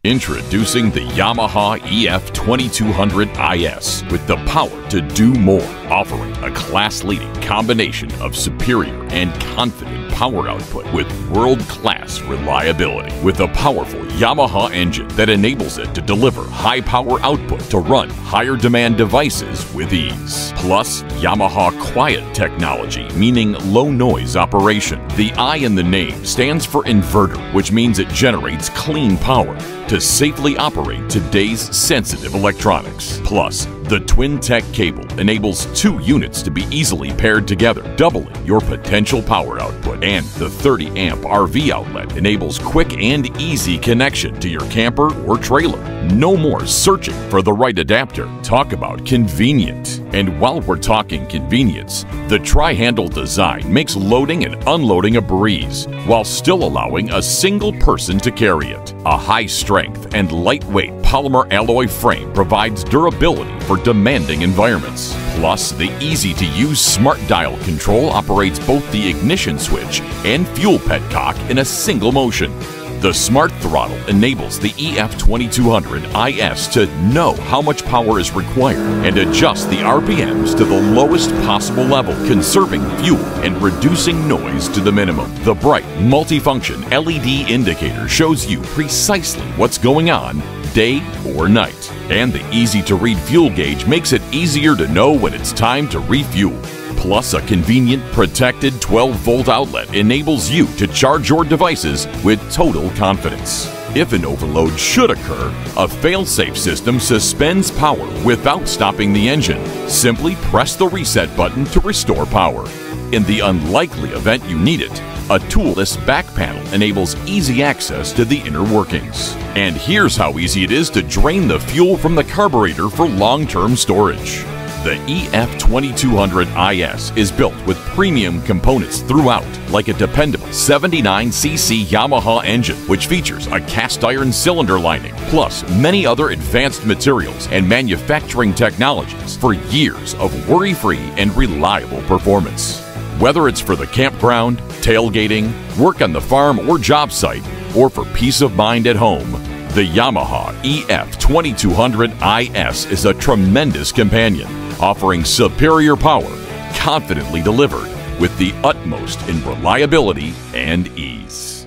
Introducing the Yamaha EF2200IS with the power to do more, offering a class-leading combination of superior and confident power output with world-class reliability. With a powerful Yamaha engine that enables it to deliver high power output to run higher demand devices with ease. Plus, Yamaha Quiet technology, meaning low noise operation. The I in the name stands for inverter, which means it generates clean power to safely operate today's sensitive electronics. Plus, the Twin Tech cable enables 2 units to be easily paired together, doubling your potential power output. And the 30-amp RV outlet enables quick and easy connection to your camper or trailer. No more searching for the right adapter. Talk about convenient. And while we're talking convenience, the tri-handle design makes loading and unloading a breeze, while still allowing a single person to carry it. A high-strength and lightweight polymer alloy frame provides durability for demanding environments. Plus, the easy-to-use smart dial control operates both the ignition switch and fuel petcock in a single motion. The Smart Throttle enables the EF2200IS to know how much power is required and adjust the RPMs to the lowest possible level, conserving fuel and reducing noise to the minimum. The bright, multifunction LED indicator shows you precisely what's going on day or night. And the easy-to-read fuel gauge makes it easier to know when it's time to refuel. Plus, a convenient, protected 12-volt outlet enables you to charge your devices with total confidence. If an overload should occur, a fail-safe system suspends power without stopping the engine. Simply press the reset button to restore power. In the unlikely event you need it, a toolless back panel enables easy access to the inner workings. And here's how easy it is to drain the fuel from the carburetor for long-term storage. The EF2200IS is built with premium components throughout, like a dependable 79cc Yamaha engine, which features a cast iron cylinder lining, plus many other advanced materials and manufacturing technologies for years of worry-free and reliable performance. Whether it's for the campground, tailgating, work on the farm or job site, or for peace of mind at home, the Yamaha EF2200IS is a tremendous companion, offering superior power, confidently delivered with the utmost in reliability and ease.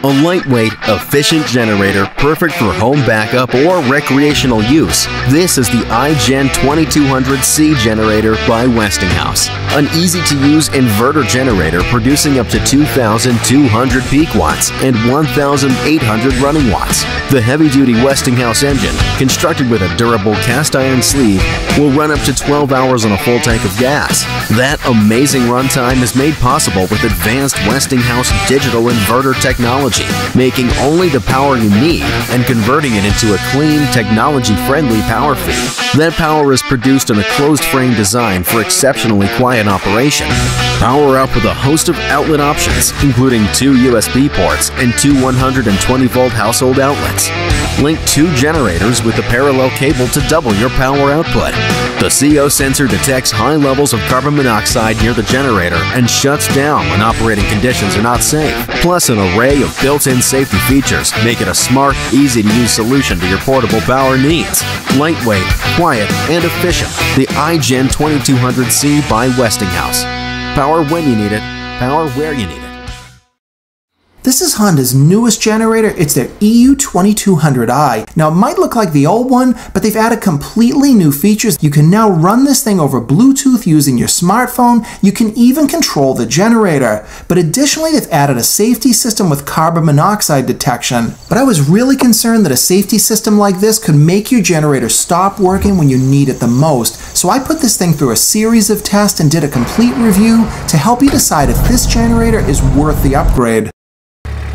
A lightweight, efficient generator perfect for home backup or recreational use. This is the iGen 2200C generator by Westinghouse. An easy-to-use inverter generator producing up to 2,200 peak watts and 1,800 running watts. The heavy-duty Westinghouse engine, constructed with a durable cast iron sleeve, will run up to 12 hours on a full tank of gas. That amazing runtime is made possible with advanced Westinghouse digital inverter technology, making only the power you need and converting it into a clean, technology-friendly power feed. That power is produced in a closed-frame design for exceptionally quiet operation. Power up with a host of outlet options, including 2 USB ports and 2 120-volt household outlets. Link 2 generators with a parallel cable to double your power output. The CO sensor detects high levels of carbon monoxide near the generator and shuts down when operating conditions are not safe. Plus, an array of built-in safety features make it a smart, easy-to-use solution to your portable power needs. Lightweight, quiet, and efficient. The iGen 2200C by Westinghouse. Power when you need it, power where you need it. This is Honda's newest generator. It's their EU2200i. Now, it might look like the old one, but they've added completely new features. You can now run this thing over Bluetooth using your smartphone. You can even control the generator. But additionally, they've added a safety system with carbon monoxide detection. But I was really concerned that a safety system like this could make your generator stop working when you need it the most. So I put this thing through a series of tests and did a complete review to help you decide if this generator is worth the upgrade.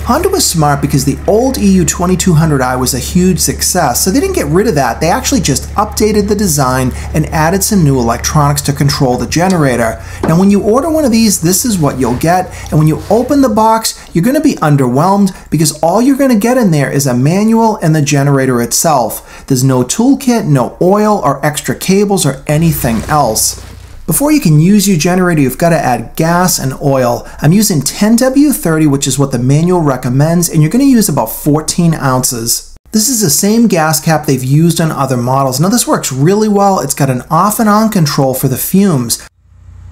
Honda was smart because the old EU2200i was a huge success, so they didn't get rid of that. They actually just updated the design and added some new electronics to control the generator. Now, when you order one of these, this is what you'll get, and when you open the box, you're going to be underwhelmed because all you're going to get in there is a manual and the generator itself. There's no toolkit, no oil or extra cables or anything else. Before you can use your generator, you've got to add gas and oil. I'm using 10W30, which is what the manual recommends, and you're going to use about 14 ounces. This is the same gas cap they've used on other models. Now this works really well. It's got an off and on control for the fumes.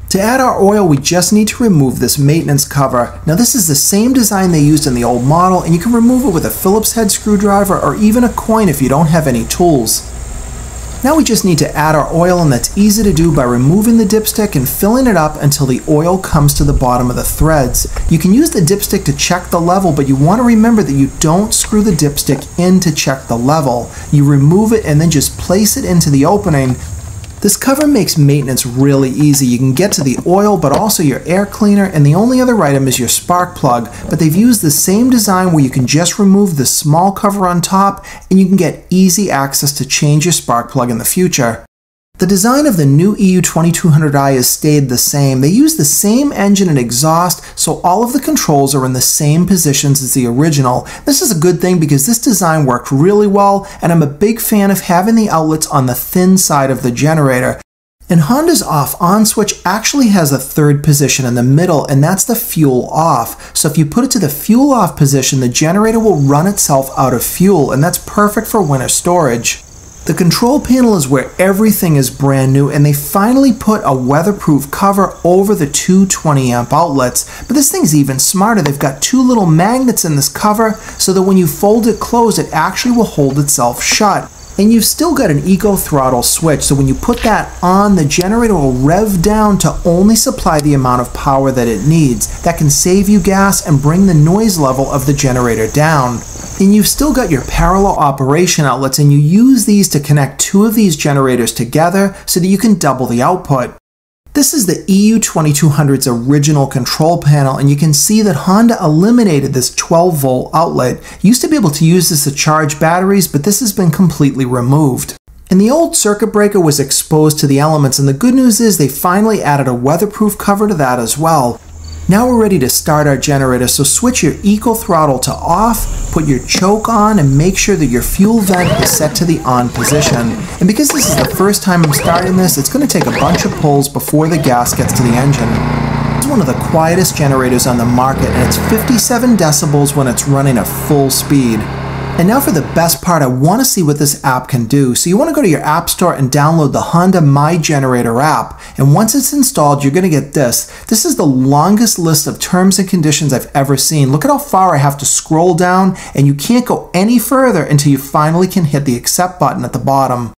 To add our oil, we just need to remove this maintenance cover. Now this is the same design they used in the old model, and you can remove it with a Phillips head screwdriver or even a coin if you don't have any tools. Now we just need to add our oil, and that's easy to do by removing the dipstick and filling it up until the oil comes to the bottom of the threads. You can use the dipstick to check the level, but you want to remember that you don't screw the dipstick in to check the level. You remove it and then just place it into the opening. This cover makes maintenance really easy. You can get to the oil, but also your air cleaner, and the only other item is your spark plug. But they've used the same design where you can just remove the small cover on top, and you can get easy access to change your spark plug in the future. The design of the new EU2200i has stayed the same. They use the same engine and exhaust, so all of the controls are in the same positions as the original. This is a good thing because this design worked really well, and I'm a big fan of having the outlets on the thin side of the generator. And Honda's off-on switch actually has a third position in the middle, and that's the fuel off. So if you put it to the fuel off position, the generator will run itself out of fuel, and that's perfect for winter storage. The control panel is where everything is brand new, and they finally put a weatherproof cover over the two 20 amp outlets. But this thing's even smarter. They've got two little magnets in this cover so that when you fold it closed, it actually will hold itself shut. And you've still got an eco throttle switch, so when you put that on, the generator will rev down to only supply the amount of power that it needs. That can save you gas and bring the noise level of the generator down. And you've still got your parallel operation outlets, and you use these to connect two of these generators together so that you can double the output. This is the EU2200's original control panel, and you can see that Honda eliminated this 12-volt outlet. You used to be able to use this to charge batteries, but this has been completely removed. And the old circuit breaker was exposed to the elements, and the good news is they finally added a weatherproof cover to that as well. Now we're ready to start our generator, so switch your eco throttle to off, put your choke on, and make sure that your fuel vent is set to the on position. And because this is the first time I'm starting this, it's going to take a bunch of pulls before the gas gets to the engine. This is one of the quietest generators on the market, and it's 57 decibels when it's running at full speed. And now for the best part, I want to see what this app can do. So you want to go to your app store and download the Honda My Generator app. And once it's installed, you're going to get this. This is the longest list of terms and conditions I've ever seen. Look at how far I have to scroll down, and you can't go any further until you finally can hit the accept button at the bottom.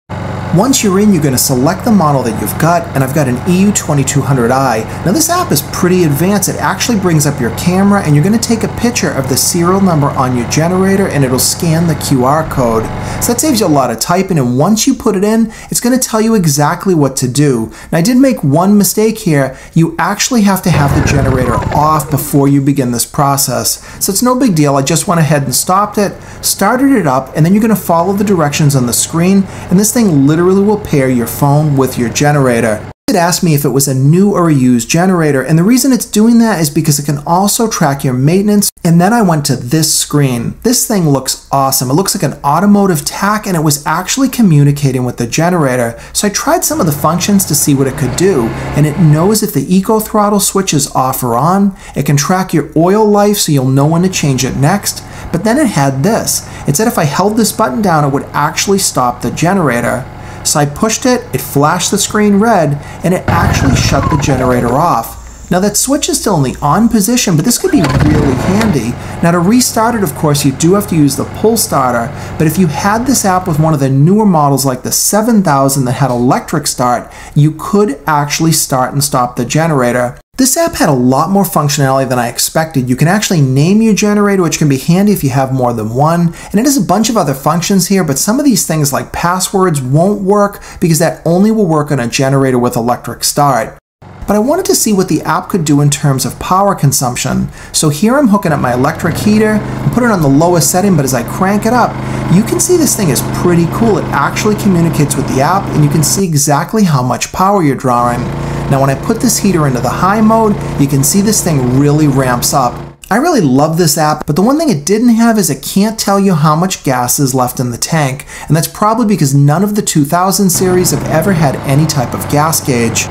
Once you're in, you're going to select the model that you've got, and I've got an EU2200i. Now this app is pretty advanced. It actually brings up your camera, and you're going to take a picture of the serial number on your generator, and it'll scan the QR code. So that saves you a lot of typing, and once you put it in, it's going to tell you exactly what to do. Now I did make one mistake here. You actually have to have the generator off before you begin this process. So it's no big deal. I just went ahead and stopped it, started it up, and then you're going to follow the directions on the screen, and this thing literally will pair your phone with your generator. It asked me if it was a new or a used generator, and the reason it's doing that is because it can also track your maintenance. And then I went to this screen. This thing looks awesome. It looks like an automotive tach, and it was actually communicating with the generator. So I tried some of the functions to see what it could do, and it knows if the eco throttle switch is off or on. It can track your oil life so you'll know when to change it next. But then it had this. It said if I held this button down, it would actually stop the generator. So I pushed it, it flashed the screen red, and it actually shut the generator off. Now that switch is still in the on position, but this could be really handy. Now to restart it, of course, you do have to use the pull starter, but if you had this app with one of the newer models like the 7000 that had electric start, you could actually start and stop the generator. This app had a lot more functionality than I expected. You can actually name your generator, which can be handy if you have more than one, and it has a bunch of other functions here, but some of these things like passwords won't work because that only will work on a generator with electric start. But I wanted to see what the app could do in terms of power consumption. So here I'm hooking up my electric heater and put it on the lowest setting, but as I crank it up, you can see this thing is pretty cool. It actually communicates with the app, and you can see exactly how much power you're drawing. Now when I put this heater into the high mode, you can see this thing really ramps up. I really love this app, but the one thing it didn't have is it can't tell you how much gas is left in the tank, and that's probably because none of the 2000 series have ever had any type of gas gauge.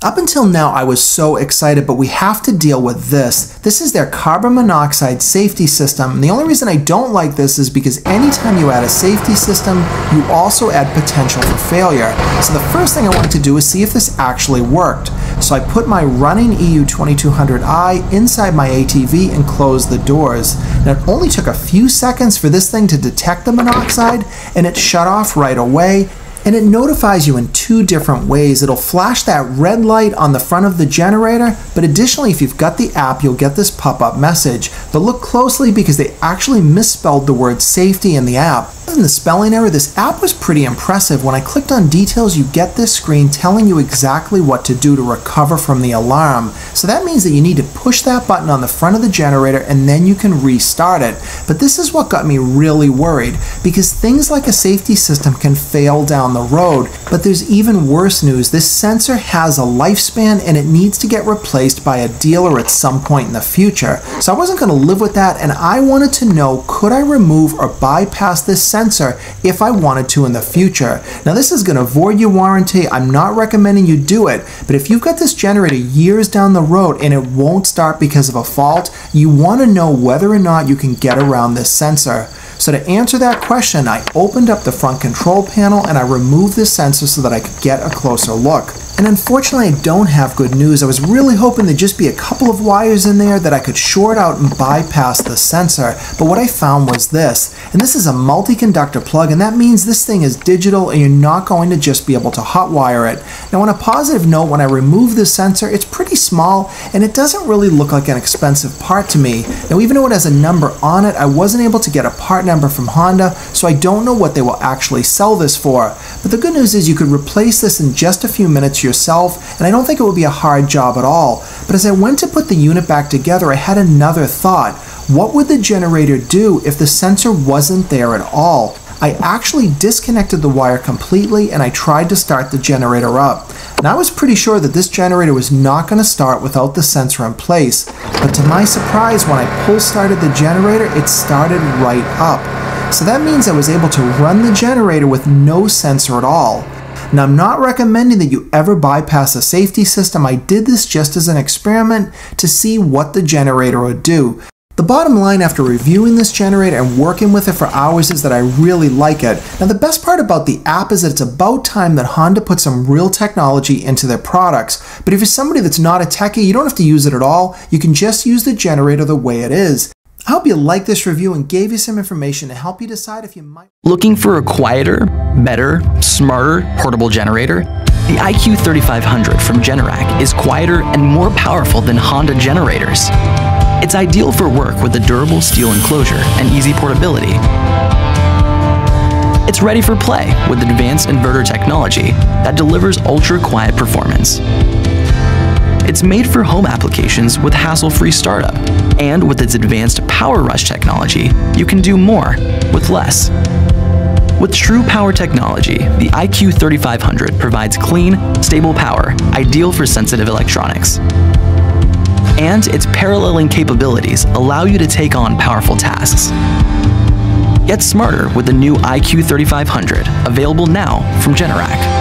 Up until now, I was so excited, but we have to deal with this. This is their carbon monoxide safety system. And the only reason I don't like this is because anytime you add a safety system, you also add potential for failure. So the first thing I wanted to do is see if this actually worked. So I put my running EU2200i inside my ATV and closed the doors. Now it only took a few seconds for this thing to detect the monoxide, and it shut off right away. And it notifies you in two different ways. It'll flash that red light on the front of the generator, but additionally, if you've got the app, you'll get this pop-up message. But look closely because they actually misspelled the word safety in the app. Other than the spelling error, this app was pretty impressive. When I clicked on details, you get this screen telling you exactly what to do to recover from the alarm. So that means that you need to push that button on the front of the generator and then you can restart it. But this is what got me really worried, because things like a safety system can fail down the road. But there's even worse news. This sensor has a lifespan and it needs to get replaced by a dealer at some point in the future. So I wasn't going to live with that, and I wanted to know, could I remove or bypass this sensor if I wanted to in the future? Now this is going to void your warranty. I'm not recommending you do it, but if you've got this generator years down the road and it won't start because of a fault, you want to know whether or not you can get around this sensor. So to answer that question, I opened up the front control panel and I removed this sensor so that I could get a closer look. And unfortunately, I don't have good news. I was really hoping there'd just be a couple of wires in there that I could short out and bypass the sensor. But what I found was this, and this is a multi-conductor plug, and that means this thing is digital and you're not going to just be able to hotwire it. Now on a positive note, when I remove this sensor, it's pretty small and it doesn't really look like an expensive part to me. Now even though it has a number on it, I wasn't able to get a part number from Honda, so I don't know what they will actually sell this for. But the good news is you could replace this in just a few minutes yourself, and I don't think it would be a hard job at all. But as I went to put the unit back together, I had another thought. What would the generator do if the sensor wasn't there at all? I actually disconnected the wire completely and I tried to start the generator up. Now I was pretty sure that this generator was not going to start without the sensor in place, but to my surprise, when I pull started the generator, it started right up. So that means I was able to run the generator with no sensor at all. Now I'm not recommending that you ever bypass a safety system. I did this just as an experiment to see what the generator would do. The bottom line after reviewing this generator and working with it for hours is that I really like it. Now the best part about the app is that it's about time that Honda put some real technology into their products. But if you're somebody that's not a techie, you don't have to use it at all. You can just use the generator the way it is. I hope you liked this review and gave you some information to help you decide if you might. Looking for a quieter, better, smarter portable generator? The IQ3500 from Generac is quieter and more powerful than Honda generators. It's ideal for work with a durable steel enclosure and easy portability. It's ready for play with advanced inverter technology that delivers ultra-quiet performance. It's made for home applications with hassle-free startup, and with its advanced Power Rush technology, you can do more with less. With true power technology, the IQ3500 provides clean, stable power, ideal for sensitive electronics. And its paralleling capabilities allow you to take on powerful tasks. Get smarter with the new IQ3500, available now from Generac.